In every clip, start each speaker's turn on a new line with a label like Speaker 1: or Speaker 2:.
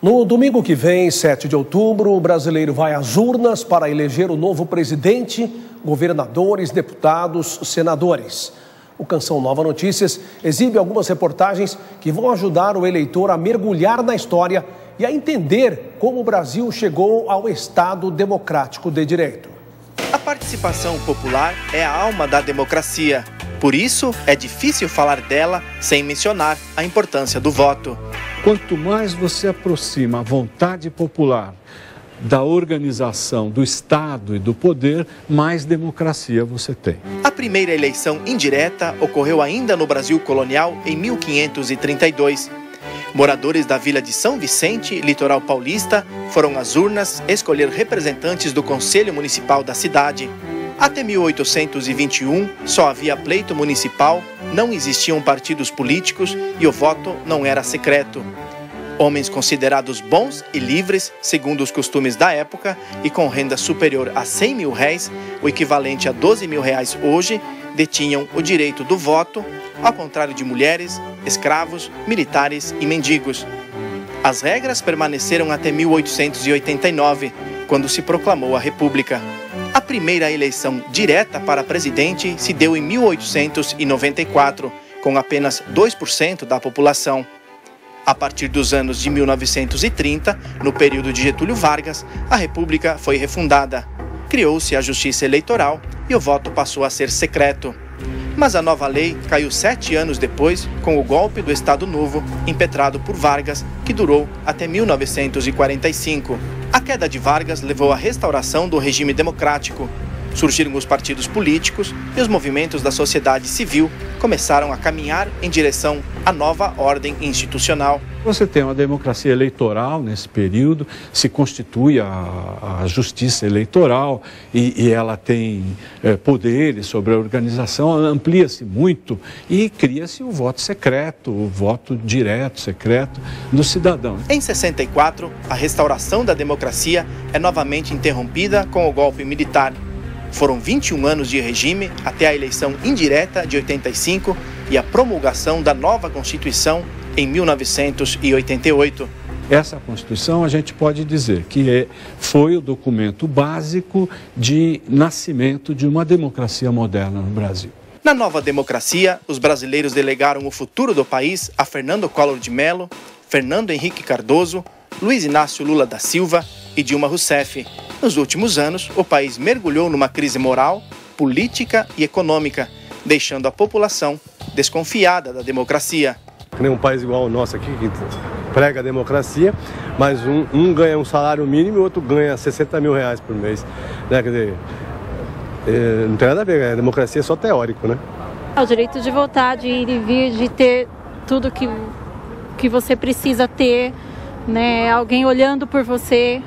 Speaker 1: No domingo que vem, 7 de outubro, o brasileiro vai às urnas para eleger o novo presidente, governadores, deputados, senadores. O Canção Nova Notícias exibe algumas reportagens que vão ajudar o eleitor a mergulhar na história e a entender como o Brasil chegou ao Estado democrático de direito.
Speaker 2: A participação popular é a alma da democracia. Por isso, é difícil falar dela sem mencionar a importância do voto.
Speaker 3: Quanto mais você aproxima a vontade popular da organização do Estado e do poder, mais democracia você tem.
Speaker 2: A primeira eleição indireta ocorreu ainda no Brasil colonial em 1532. Moradores da vila de São Vicente, litoral paulista, foram às urnas escolher representantes do Conselho Municipal da cidade. Até 1821, só havia pleito municipal, não existiam partidos políticos e o voto não era secreto. Homens considerados bons e livres, segundo os costumes da época, e com renda superior a 100 mil réis, o equivalente a 12 mil reais hoje, detinham o direito do voto, ao contrário de mulheres, escravos, militares e mendigos. As regras permaneceram até 1889, quando se proclamou a República. A primeira eleição direta para presidente se deu em 1894, com apenas 2% da população. A partir dos anos de 1930, no período de Getúlio Vargas, a República foi refundada. Criou-se a Justiça Eleitoral e o voto passou a ser secreto. Mas a nova lei caiu 7 anos depois, com o golpe do Estado Novo, impetrado por Vargas, que durou até 1945. A queda de Vargas levou à restauração do regime democrático. Surgiram os partidos políticos e os movimentos da sociedade civil começaram a caminhar em direção à nova ordem institucional.
Speaker 3: Você tem uma democracia eleitoral nesse período, se constitui a justiça eleitoral e ela tem poderes sobre a organização, amplia-se muito e cria-se o voto secreto, o voto direto, secreto do cidadão.
Speaker 2: Em 64, a restauração da democracia é novamente interrompida com o golpe militar. Foram 21 anos de regime até a eleição indireta de 85 e a promulgação da nova Constituição em 1988.
Speaker 3: Essa Constituição a gente pode dizer que foi o documento básico de nascimento de uma democracia moderna no Brasil.
Speaker 2: Na nova democracia, os brasileiros delegaram o futuro do país a Fernando Collor de Mello, Fernando Henrique Cardoso, Luiz Inácio Lula da Silva e Dilma Rousseff. Nos últimos anos, o país mergulhou numa crise moral, política e econômica, deixando a população desconfiada da democracia.
Speaker 4: Um país igual ao nosso aqui, que prega a democracia, mas um ganha um salário mínimo e o outro ganha 60 mil reais por mês. Né? Quer dizer, não tem nada a ver, a democracia é só teórico, né?
Speaker 5: O direito de votar, de ir e vir, de ter tudo que você precisa ter, né? Alguém olhando por você,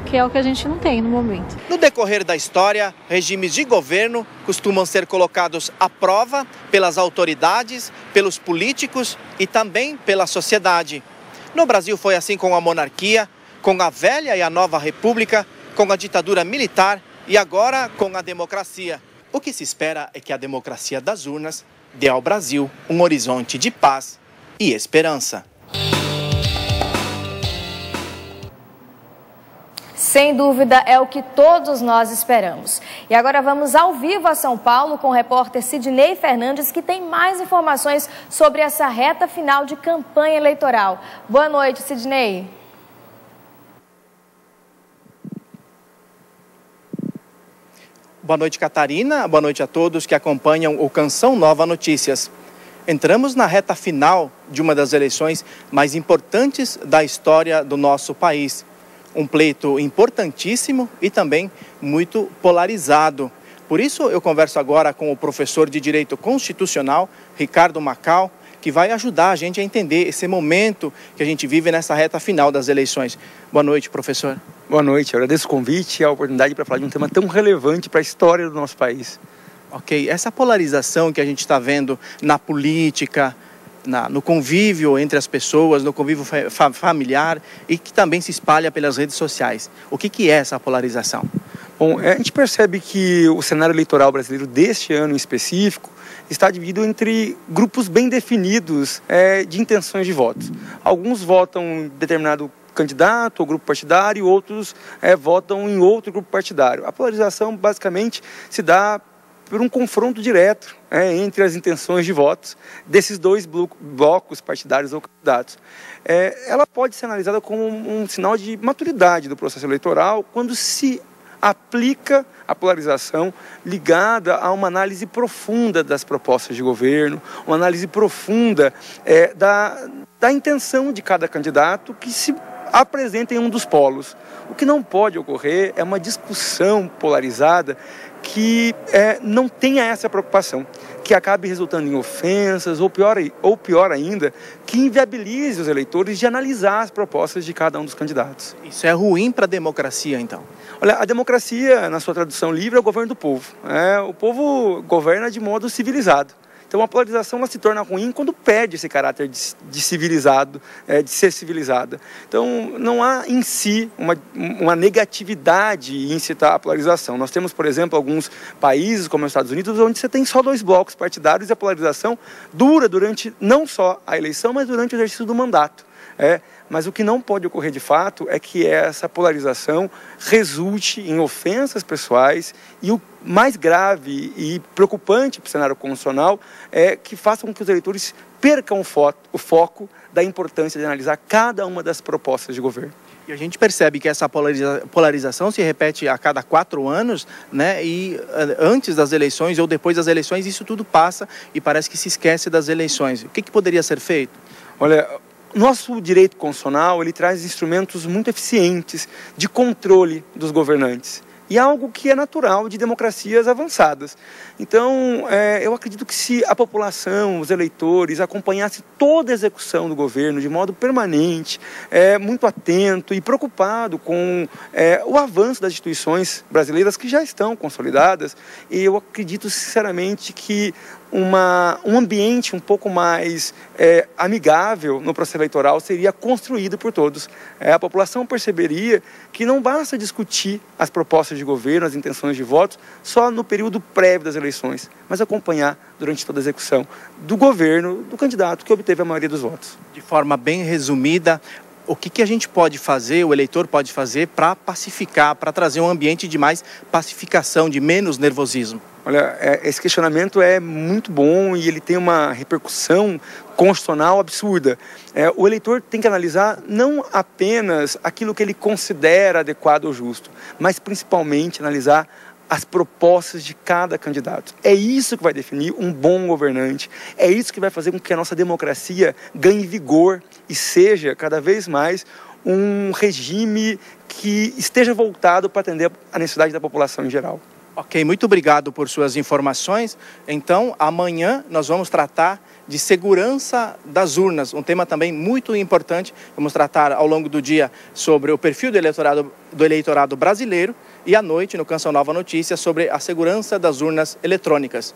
Speaker 5: que é o que a gente não tem no momento.
Speaker 2: No decorrer da história, regimes de governo costumam ser colocados à prova pelas autoridades, pelos políticos e também pela sociedade. No Brasil foi assim com a monarquia, com a velha e a nova república, com a ditadura militar e agora com a democracia. O que se espera é que a democracia das urnas dê ao Brasil um horizonte de paz e esperança.
Speaker 6: Sem dúvida, é o que todos nós esperamos. E agora vamos ao vivo a São Paulo com o repórter Sidney Fernandes, que tem mais informações sobre essa reta final de campanha eleitoral. Boa noite, Sidney.
Speaker 2: Boa noite, Catarina. Boa noite a todos que acompanham o Canção Nova Notícias. Entramos na reta final de uma das eleições mais importantes da história do nosso país. Um pleito importantíssimo e também muito polarizado. Por isso, eu converso agora com o professor de Direito Constitucional, Ricardo Macau, que vai ajudar a gente a entender esse momento que a gente vive nessa reta final das eleições. Boa noite, professor.
Speaker 7: Boa noite, eu agradeço o convite e a oportunidade para falar de um tema tão relevante para a história do nosso país.
Speaker 2: Ok, essa polarização que a gente está vendo na política, no convívio entre as pessoas, no convívio familiar e que também se espalha pelas redes sociais. O que é essa polarização?
Speaker 7: Bom, a gente percebe que o cenário eleitoral brasileiro deste ano em específico está dividido entre grupos bem definidos de intenções de votos. Alguns votam em determinado candidato ou grupo partidário, outros votam em outro grupo partidário. A polarização basicamente se dá por um confronto direto entre as intenções de votos desses dois blocos partidários ou candidatos. Ela pode ser analisada como um sinal de maturidade do processo eleitoral quando se aplica a polarização ligada a uma análise profunda das propostas de governo, uma análise profunda da intenção de cada candidato que se apresenta em um dos polos. O que não pode ocorrer é uma discussão polarizada que não tenha essa preocupação, que acabe resultando em ofensas ou pior ainda, que inviabilize os eleitores de analisar as propostas de cada um dos candidatos.
Speaker 2: Isso é ruim para a democracia, então?
Speaker 7: Olha, a democracia, na sua tradução livre, é o governo do povo. O povo governa de modo civilizado. Então, a polarização ela se torna ruim quando perde esse caráter de civilizado, de ser civilizada. Então, não há em si uma negatividade em incitar a polarização. Nós temos, por exemplo, alguns países, como os Estados Unidos, onde você tem só dois blocos partidários e a polarização dura durante não só a eleição, mas durante o exercício do mandato. Mas o que não pode ocorrer de fato é que essa polarização resulte em ofensas pessoais e o mais grave e preocupante para o cenário constitucional é que faça com que os eleitores percam o foco da importância de analisar cada uma das propostas de governo.
Speaker 2: E a gente percebe que essa polarização se repete a cada 4 anos, né? E antes das eleições ou depois das eleições, isso tudo passa e parece que se esquece das eleições. O que poderia ser feito?
Speaker 7: Olha, nosso direito constitucional ele traz instrumentos muito eficientes de controle dos governantes. E é algo que é natural de democracias avançadas. Então, eu acredito que se a população, os eleitores, acompanhasse toda a execução do governo de modo permanente, muito atento e preocupado com o avanço das instituições brasileiras que já estão consolidadas, eu acredito sinceramente que um ambiente um pouco mais amigável no processo eleitoral seria construído por todos. A população perceberia que não basta discutir as propostas de governo, as intenções de votos, só no período prévio das eleições, mas acompanhar durante toda a execução do governo, do candidato que obteve a maioria dos votos.
Speaker 2: De forma bem resumida, o que a gente pode fazer, o eleitor pode fazer para pacificar, para trazer um ambiente de mais pacificação, de menos nervosismo?
Speaker 7: Olha, esse questionamento é muito bom e ele tem uma repercussão constitucional absurda. O eleitor tem que analisar não apenas aquilo que ele considera adequado ou justo, mas principalmente analisar as propostas de cada candidato. É isso que vai definir um bom governante, é isso que vai fazer com que a nossa democracia ganhe vigor e seja cada vez mais um regime que esteja voltado para atender a necessidade da população em geral.
Speaker 2: Ok, muito obrigado por suas informações. Então, amanhã nós vamos tratar de segurança das urnas, um tema também muito importante. Vamos tratar ao longo do dia sobre o perfil do eleitorado brasileiro e à noite, no Canção Nova Notícias, sobre a segurança das urnas eletrônicas.